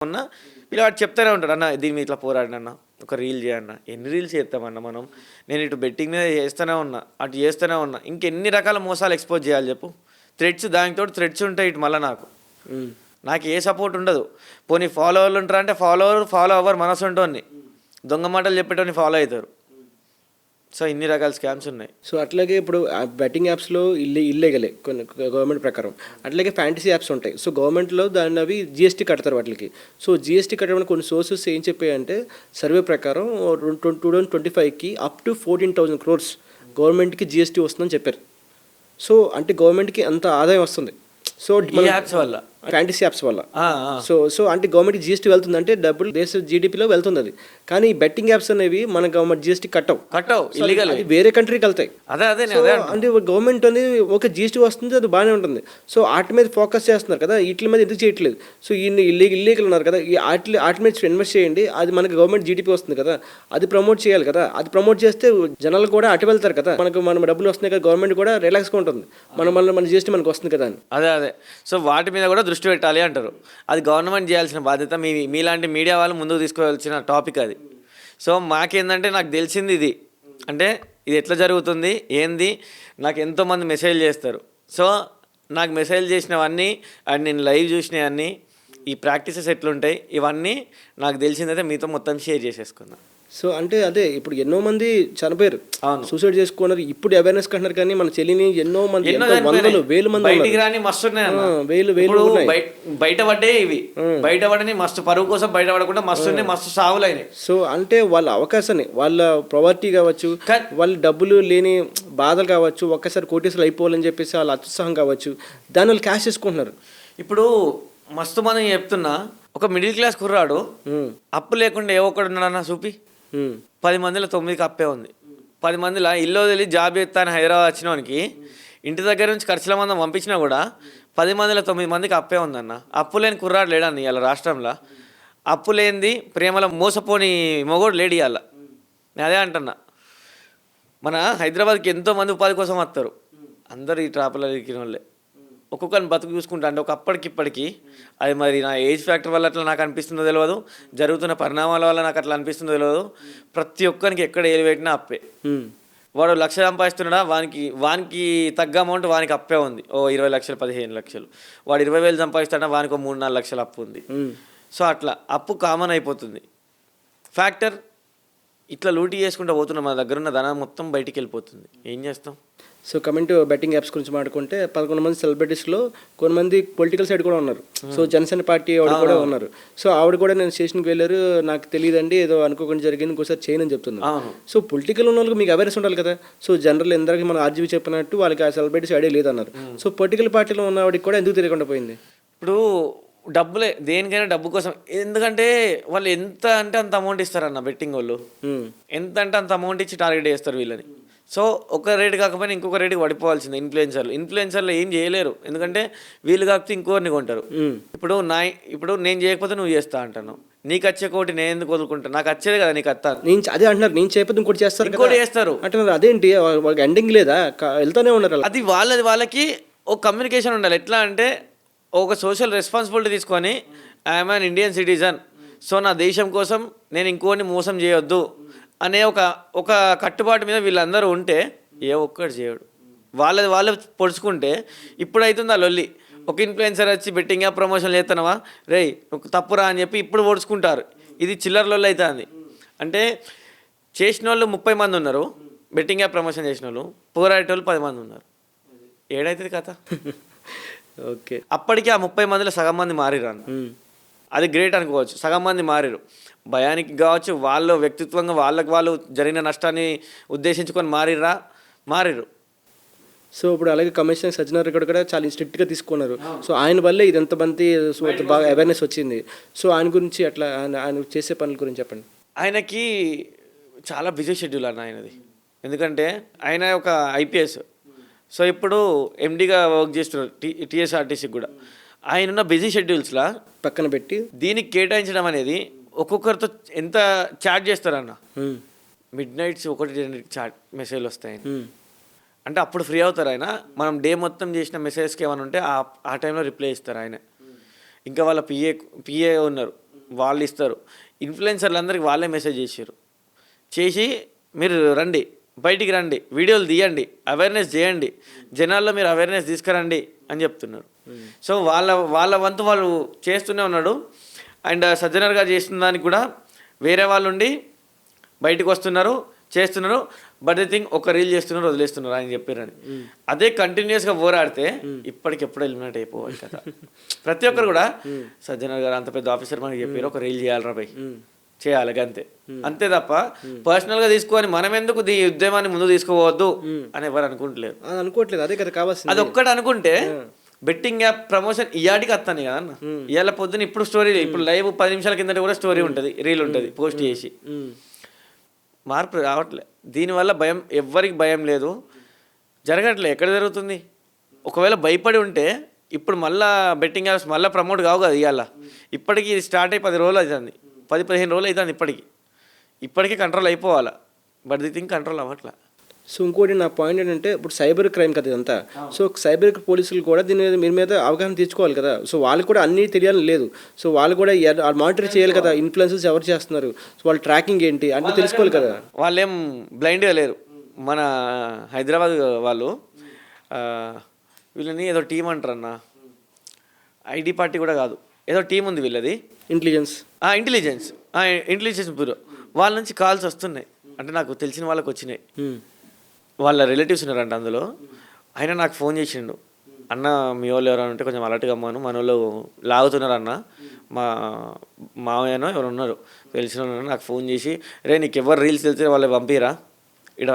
ఉన్నా ఇలా వాడు చెప్తూనే ఉంటాడు, అన్న దీని మీద ఇట్లా పోరాడినన్న, ఒక రీల్ చేయన్న. ఎన్ని రీల్స్ చేస్తామన్న మనం? నేను ఇటు బెట్టింగ్ మీద చేస్తూనే ఉన్నా, అటు చేస్తూనే ఉన్నా, ఇంకెన్ని రకాల మోసాలు ఎక్స్పోజ్ చేయాలి చెప్పు? థ్రెడ్స్, దానితో థ్రెడ్స్ ఉంటాయి ఇటు మళ్ళీ నాకు ఏ సపోర్ట్ ఉండదు. పోనీ ఫాలోవర్లు ఉంటారా అంటే ఫాలో అవ్వరు, మనసు ఉంటుంది, దొంగ మాటలు చెప్పేటోని ఫాలో అవుతారు. సో ఇన్ని రకాల స్కామ్స్ ఉన్నాయి. సో అట్లాగే ఇప్పుడు బెట్టింగ్ యాప్స్లో ఇల్లీగలే కొన్ని గవర్నమెంట్ ప్రకారం. అట్లాగే ఫ్యాంటసీ యాప్స్ ఉంటాయి. సో గవర్నమెంట్లో దాన్ని అవి జిఎస్టీ కడతారు వాటికి. సో జిఎస్టీ కట్టడం కొన్ని సోర్సెస్ ఏం చెప్పాయంటే సర్వే ప్రకారం 2025కి అప్ టు 14,000 crores గవర్నమెంట్కి జిఎస్టీ వస్తుందని చెప్పారు. సో అంటే గవర్నమెంట్కి అంత ఆదాయం వస్తుంది. సో యాప్స్ వల్ల, ఫ్యాంటసీ యాప్స్ వల్ల. సో అంటే గవర్నమెంట్కి జిఎస్టీ వెళ్తుంది అంటే డబ్బులు దేశ జీడిపిలో వెళ్తుంది అది. కానీ బెట్టింగ్ యాప్స్ అనేవి మన గవర్నమెంట్ జిఎస్టీ కట్టవు, ఇల్లీగల్, వేరే కంట్రీకి వెళ్తాయి. అదే అంటే గవర్నమెంట్ అనేది ఒక జిఎస్టీ వస్తుంది, అది బాగానే ఉంటుంది. సో వాటి మీద ఫోకస్ చేస్తున్నారు కదా, వీటి మీద ఎందుకు చేయట్లేదు? సో ఇన్ని ఇల్లీగల్ ఉన్నారు కదా, వాటి మీద ఇన్వెస్ట్ చేయండి, అది మనకి గవర్నమెంట్ జీడిపి వస్తుంది కదా, అది ప్రమోట్ చేయాలి కదా. అది ప్రమోట్ చేస్తే జనాలు కూడా అటు వెళ్తారు కదా, మన డబ్బులు వస్తున్నాయి కదా, గవర్నమెంట్ కూడా రిలాక్స్గా ఉంటుంది, మన జిఎస్టీ మనకు వస్తుంది కదా అని. అదే సో వాటి మీద కూడా దృష్టి పెట్టాలి అంటారు. అది గవర్నమెంట్ చేయాల్సిన బాధ్యత. మీలాంటి మీడియా వాళ్ళు ముందుకు తీసుకోవాల్సిన టాపిక్ అది. సో మాకేందంటే నాకు తెలిసింది ఇది, అంటే ఇది ఎట్లా జరుగుతుంది ఏంది, నాకు ఎంతోమంది మెసేజ్ చేస్తారు. సో నాకు మెసేజ్ చేసినవన్నీ అండ్ నేను లైవ్ చూసినవన్నీ, ఈ ప్రాక్టీసెస్ ఎట్లుంటాయి ఇవన్నీ నాకు తెలిసిందైతే మీతో మొత్తం షేర్ చేసేసుకున్నాను. సో అంటే అదే ఇప్పుడు ఎన్నో మంది చనిపోయారు, సూసైడ్ చేసుకున్నారు. ఇప్పుడు అవేర్నెస్ కంటున్నారు, కానీ మన చెల్లిని ఎన్నో మంది, వేలు మంది బయటపడ్డే ఇవి బయటపడని మస్తు పరువు కోసం బయటపడకుండా మస్తు సావులైనవి. సో అంటే వాళ్ళ అవకాశాన్ని, వాళ్ళ ప్రాపర్టీ కావచ్చు, వాళ్ళ డబ్బులు లేని బాధలు కావచ్చు, ఒక్కసారి కోటీసులు అయిపోవాలని చెప్పేసి వాళ్ళ అత్యుత్సాహం కావచ్చు, దాని వాళ్ళు క్యాష్ చేసుకుంటున్నారు. ఇప్పుడు మస్తు మంది చెప్తున్నా, ఒక మిడిల్ క్లాస్ కుర్రాడు అప్పు లేకుండా ఏ ఒక్కడు ఉన్నాడన్నా చూపి. 10 మందిలో 9కి అప్పే ఉంది. 10 మందిలో ఇల్లు వదిలి జాబ్ చేస్తాను హైదరాబాద్ వచ్చినవానికి ఇంటి దగ్గర నుంచి ఖర్చుల మందం పంపించినా కూడా 10 మందిలో 9 మందికి అప్పే ఉందన్న. అప్పు లేని కుర్రాడు లేడన్న ఇవాళ రాష్ట్రంలో. అప్పు లేనిది ప్రేమలో మోసపోని మొగోడు లేడు ఇవాళ. నేను అదే అంటున్నా, మన హైదరాబాద్కి ఎంతోమంది ఉపాధి కోసం వస్తారు, అందరూ ఈ ట్రాప్లో ఇరికిన వాళ్ళే. ఒక్కొక్కరిని బతుకు చూసుకుంటా అంటే ఒక అప్పటికిప్పటికి, అది మరి నా ఏజ్ ఫ్యాక్టర్ వల్ల అట్లా నాకు అనిపిస్తుందో తెలియదు, జరుగుతున్న పరిణామాల వల్ల నాకు అట్లా అనిపిస్తుందో తెలియదు. ప్రతి ఒక్కరికి ఎక్కడ ఏలు పెట్టినా అప్పే. వాడు 1,00,000 సంపాదిస్తున్నాడా, వానికి తగ్గ అమౌంట్ వానికి అప్పే ఉంది. 20 లక్షలు 15 లక్షలు. వాడు 20,000 సంపాదిస్తాడా, వానికి 3-4 లక్షలు అప్పు ఉంది. సో అట్లా అప్పు కామన్ అయిపోతుంది. ఫ్యాక్టర్ ఇట్లా లూటీ చేసుకుంటూ పోతున్నాం, మన దగ్గర ఉన్న ధనం మొత్తం బయటికి వెళ్ళిపోతుంది. ఏం చేస్తాం? So coming to betting apps గురించి మాట్లాడుకుంటే 11 మంది సెలబ్రిటీస్లో కొంతమంది పొలిటికల్ సైడ్ కూడా ఉన్నారు. సో జనసేన పార్టీ ఆవిడ కూడా ఉన్నారు. సో ఆవిడ కూడా నేను స్టేషన్కి వెళ్ళారు, నాకు తెలియదండి ఏదో అనుకోకుండా జరిగింది, ఇంకోసారి చేయనని చెప్తున్నాను. సో పొలిటికల్ ఉన్న వాళ్ళకి మీకు అవేర్నెస్ ఉండాలి కదా. సో జనరల్ ఎందరికి మన ఆర్జీవీ చెప్పినట్టు వాళ్ళకి ఆ సెలబ్రిటీస్ ఐడియా లేదన్నారు. సో పొలిటికల్ పార్టీలో ఉన్న ఆవిడకి కూడా ఎందుకు తెలియకుండా పోయింది? ఇప్పుడు డబ్బులే, దేనికైనా డబ్బు కోసం. ఎందుకంటే వాళ్ళు ఎంత అంటే అంత అమౌంట్ ఇస్తారన్న బెట్టింగ్ వాళ్ళు, ఎంత అంటే అంత అమౌంట్ ఇచ్చి టార్గెట్ చేస్తారు వీళ్ళని. సో ఒక రేటు కాకపోయినా ఇంకొక రేటుకి పడిపోవాల్సిందే. ఇన్ఫ్లుయెన్సర్లు ఏం చేయలేరు, ఎందుకంటే వీళ్ళు కాకపోతే ఇంకోరిని కొంటారు. ఇప్పుడు నేను చేయకపోతే నువ్వు చేస్తా అంటాను, నీకు వచ్చే కోటి నేను ఎందుకు వదులుకుంటాను, నాకు వచ్చేది కదా నీకు అత్తా. అదే అంటున్నారు, నేను చేయకపోతే ఇంకోటి చేస్తారు అంటున్నారు. అదేంటి వాళ్ళకి ఎండింగ్ లేదా, వెళ్తానే ఉన్నారు. అది వాళ్ళకి ఒక కమ్యూనికేషన్ ఉండాలి. ఎట్లా అంటే ఒక సోషల్ రెస్పాన్సిబిలిటీ తీసుకొని, I'm an Indian citizen, so నా దేశం కోసం నేను ఇంకోని మోసం చేయొద్దు అనే ఒక కట్టుబాటు మీద వీళ్ళందరూ ఉంటే ఏ ఒక్కటి చేయడు. వాళ్ళు పొడుచుకుంటే ఇప్పుడు అవుతుంది ఆ లొల్లి. ఒక ఇన్ఫ్లుయెన్సర్ వచ్చి బెట్టింగ్ యాప్ ప్రమోషన్ చేస్తున్నావా రే ఒక తప్పురా అని చెప్పి ఇప్పుడు పొడుచుకుంటారు. ఇది చిల్లర లొల్లి అవుతుంది. అంటే చేసిన వాళ్ళు 30 మంది ఉన్నారు, బెట్టింగ్ యాప్ ప్రమోషన్ చేసిన వాళ్ళు, పోరాడేటోళ్ళు 10 మంది ఉన్నారు. ఏడైతుంది కథ? ఓకే, అప్పటికి ఆ 30 మందిలో సగం మంది మారిరు అన్న, అది గ్రేట్ అనుకోవచ్చు. సగం మంది మారిరు, భయానికి కావచ్చు, వాళ్ళు వ్యక్తిత్వంగా వాళ్ళు జరిగిన నష్టాన్ని ఉద్దేశించుకొని మారిరు. సో ఇప్పుడు అలాగే కమిషనర్ సజ్జనార్ కూడా చాలా స్ట్రిక్ట్గా తీసుకున్నారు. సో ఆయన వల్లే ఇది ఎంతమంది బాగా అవేర్నెస్ వచ్చింది. సో ఆయన గురించి అట్లా ఆయన చేసే పనుల గురించి చెప్పండి. ఆయనకి చాలా బిజీ షెడ్యూల్ అన్న ఆయనది, ఎందుకంటే ఆయన ఒక IPS. సో ఇప్పుడు MDగా వర్క్ చేస్తున్నారు TSRTCకి కూడా. ఆయనున్న బిజీ షెడ్యూల్స్లో పక్కన పెట్టి దీనికి కేటాయించడం అనేది, ఒక్కొక్కరితో ఎంత చాట్ చేస్తారన్న, మిడ్నైట్స్ 1-2 చాట్ మెసేజ్లు వస్తాయి. అంటే అప్పుడు ఫ్రీ అవుతారు ఆయన. మనం డే మొత్తం చేసిన మెసేజ్కి ఏమైనా ఉంటే ఆ టైంలో రిప్లై ఇస్తారు ఆయన. ఇంకా వాళ్ళ పిఏ ఉన్నారు, వాళ్ళు ఇస్తారు. ఇన్ఫ్లుయెన్సర్లందరికీ వాళ్ళే మెసేజ్ చేసారు, చేసి మీరు రండి, బయటికి రండి, వీడియోలు తీయండి, అవేర్నెస్ చేయండి, జనాల్లో మీరు అవేర్నెస్ తీసుకురండి అని చెప్తున్నారు. సో వాళ్ళ వంతు వాళ్ళు చేస్తూనే ఉన్నాడు. అండ్ సజ్జనర్ గారు చేసిన దానికి కూడా వేరే వాళ్ళు ఉండి బయటకు వస్తున్నారు, చేస్తున్నారు. బట్ ది థింగ్ ఒక రీల్ చేస్తున్నారు, వదిలేస్తున్నారు అని చెప్పారని. అదే కంటిన్యూస్గా పోరాడితే ఇప్పటికెప్పుడు ఎలిమినేట్ అయిపోవాలి కదా. ప్రతి ఒక్కరు కూడా సజ్జనర్ గారు అంత పెద్ద ఆఫీసర్ మనకి చెప్పారు, ఒక రీల్ చేయాలి రాబాయ్, చేయాలి అంతే. అంతే తప్ప పర్సనల్గా తీసుకొని మనం ఎందుకు ఈ ఉద్యమాన్ని ముందు తీసుకోవద్దు అని ఎవరు అనుకుంటలేరు. అనుకోవట్లేదు, అదే కదా కావాల్సింది. అది ఒక్కటి అనుకుంటే బెట్టింగ్ యాప్ ప్రమోషన్ ఇయాడికి వస్తాను కదా అన్న. ఇవాళ పొద్దున ఇప్పుడు స్టోరీ, ఇప్పుడు లైవ్ 10 నిమిషాల కిందట కూడా స్టోరీ ఉంటుంది, రీల్ ఉంటుంది, పోస్ట్ చేసి. మార్పు రావట్లే. దీనివల్ల భయం, ఎవ్వరికి భయం లేదు, జరగట్లే. ఎక్కడ జరుగుతుంది? ఒకవేళ భయపడి ఉంటే ఇప్పుడు మళ్ళీ బెట్టింగ్ యాప్స్ మళ్ళీ ప్రమోట్ కావు కదా ఇవాళ. ఇప్పటికీ ఇది స్టార్ట్ అయ్యి 10 రోజులు అవుతుంది, 10-15 రోజులు అవుతుంది. ఇప్పటికీ కంట్రోల్ అయిపోవాలా. బట్ ది థింగ్ కంట్రోల్ అవ్వట్లా. సో ఇంకోటి నా పాయింట్ ఏంటంటే, ఇప్పుడు సైబర్ క్రైమ్ కదా ఇదంతా. సో సైబర్ పోలీసులు కూడా దీని మీద మీ మీద అవగాహన తెచ్చుకోవాలి కదా. సో వాళ్ళకి కూడా అన్నీ తెలియాలని లేదు. సో వాళ్ళు కూడా మానిటర్ చేయాలి కదా, ఇన్ఫ్లుయెన్సర్స్ ఎవరు చేస్తున్నారు, సో వాళ్ళ ట్రాకింగ్ ఏంటి అంటే తెలుసుకోవాలి కదా. వాళ్ళేం బ్లైండ్గా లేరు. మన హైదరాబాద్ వాళ్ళు వీళ్ళని ఏదో టీం అంటారు అన్న, ఐడి పార్టీ కూడా కాదు, ఏదో టీం ఉంది వీళ్ళది, ఇంటెలిజెన్స్ బ్యూరో. వాళ్ళ నుంచి కాల్స్ వస్తున్నాయి. అంటే నాకు తెలిసిన వాళ్ళకి వచ్చినాయి, వాళ్ళ రిలేటివ్స్ ఉన్నారంట అందులో. ఆయన నాకు ఫోన్ చేసిండు, అన్న మీ వాళ్ళు ఎవరైనా ఉంటే కొంచెం అలర్ట్గా అమ్మాను, మన వాళ్ళు లాగుతున్నారు అన్న, మా మావయ్యనో ఎవరు ఉన్నారు తెలిసిన వాళ్ళు నాకు ఫోన్ చేసి, రే నీకు ఎవరు రీల్స్ తెలిస్తే వాళ్ళు పంపిరా. ఇక్కడ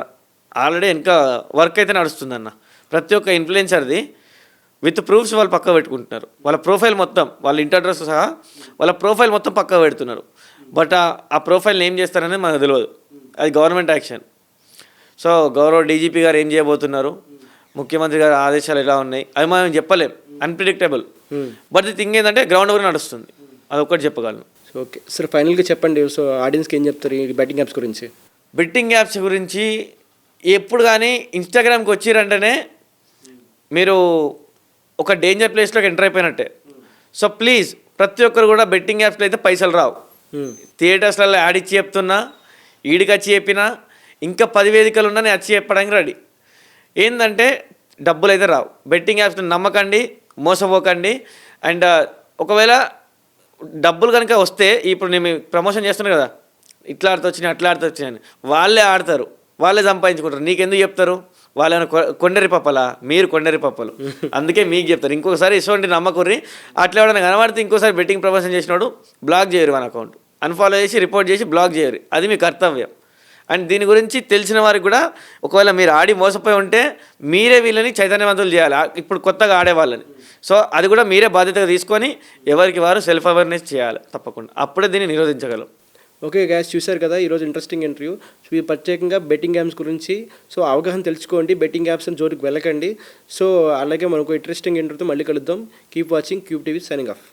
ఆల్రెడీ ఇంకా వర్క్ అయితే నడుస్తుందన్న. ప్రతి ఒక్క ఇన్ఫ్లుయెన్సర్ది విత్ ప్రూఫ్స్ వాళ్ళు పక్క పెట్టుకుంటున్నారు. వాళ్ళ ప్రొఫైల్ మొత్తం, వాళ్ళ ఇంటర్ అడ్రస్ సహా వాళ్ళ ప్రొఫైల్ మొత్తం పక్క పెడుతున్నారు. బట్ ఆ ప్రొఫైల్ని ఏం చేస్తారనేది మనకు తెలియదు. అది గవర్నమెంట్ యాక్షన్. సో గౌరవ డీజీపీ గారు ఏం చేయబోతున్నారు, ముఖ్యమంత్రి గారి ఆదేశాలు ఎలా ఉన్నాయి, అవి మనం చెప్పలేం, అన్ప్రిడిక్టబుల్. బట్ ది థింగ్ ఏంటంటే గ్రౌండ్ వరకు నడుస్తుంది, అదొక్కటి చెప్పగలను. ఓకే సార్, ఫైనల్గా చెప్పండి. సో ఆడియన్స్కి ఏం చెప్తారు ఈ బెట్టింగ్ యాప్స్ గురించి? బెట్టింగ్ యాప్స్ గురించి ఎప్పుడు కానీ ఇన్స్టాగ్రామ్కి వచ్చిరంటేనే మీరు ఒక డేంజర్ ప్లేస్లోకి ఎంటర్ అయిపోయినట్టే. సో ప్లీజ్ ప్రతి ఒక్కరు కూడా బెట్టింగ్ యాప్స్లో అయితే పైసలు రావు. థియేటర్స్లలో యాడ్ ఇచ్చి చెప్తున్నా, ఈడికి వచ్చి చెప్పినా, ఇంకా 10 వేదికలు ఉన్నా నేను వచ్చి చెప్పడానికి రెడీ. ఏంటంటే డబ్బులు అయితే రావు. బెట్టింగ్ యాప్స్ని నమ్మకండి, మోసపోకండి. అండ్ ఒకవేళ డబ్బులు కనుక వస్తే, ఇప్పుడు నేను ప్రమోషన్ చేస్తున్నాను కదా, ఇట్లా ఆడితే వచ్చినాయి అట్లా ఆడితే వచ్చినాయని, వాళ్ళే ఆడతారు, వాళ్ళే సంపాదించుకుంటారు. నీకెందుకు చెప్తారు? వాళ్ళని కొండరి పప్పలా, మీరు కొండరి పప్పలు, అందుకే మీకు చెప్తారు. ఇంకోసారి ఇటువంటి నమ్మకుర్రి. అట్లా ఎవరైనా కనబడితే ఇంకోసారి బెట్టింగ్ ప్రమోషన్ చేసినాడు బ్లాక్ చేయరు, మన అకౌంట్ అన్ఫాలో చేసి రిపోర్ట్ చేసి బ్లాక్ చేయరు. అది మీ కర్తవ్యం. అండ్ దీని గురించి తెలిసిన వారికి కూడా, ఒకవేళ మీరు ఆడి మోసపోయి ఉంటే మీరే వీళ్ళని చైతన్యవంతులు చేయాలి, ఇప్పుడు కొత్తగా ఆడేవాళ్ళని. సో అది కూడా మీరే బాధ్యతగా తీసుకొని ఎవరికి వారు సెల్ఫ్ అవేర్నెస్ చేయాలి తప్పకుండా. అప్పుడే దీన్ని నిరోధించగలం. ఓకే గ్యాస్, చూశారు కదా ఈరోజు ఇంట్రెస్టింగ్ ఇంటర్వ్యూ. సో ఈ ప్రత్యేకంగా బెట్టింగ్ యాప్స్ గురించి సో అవగాహన తెలుసుకోండి, బెట్టింగ్ యాప్స్ జోలికి వెళ్ళకండి. సో అలాగే మనకు ఇంట్రెస్టింగ్ ఇంటర్వ్యూతో మళ్ళీ కలుద్దాం. Keep watching cube TV, signing off.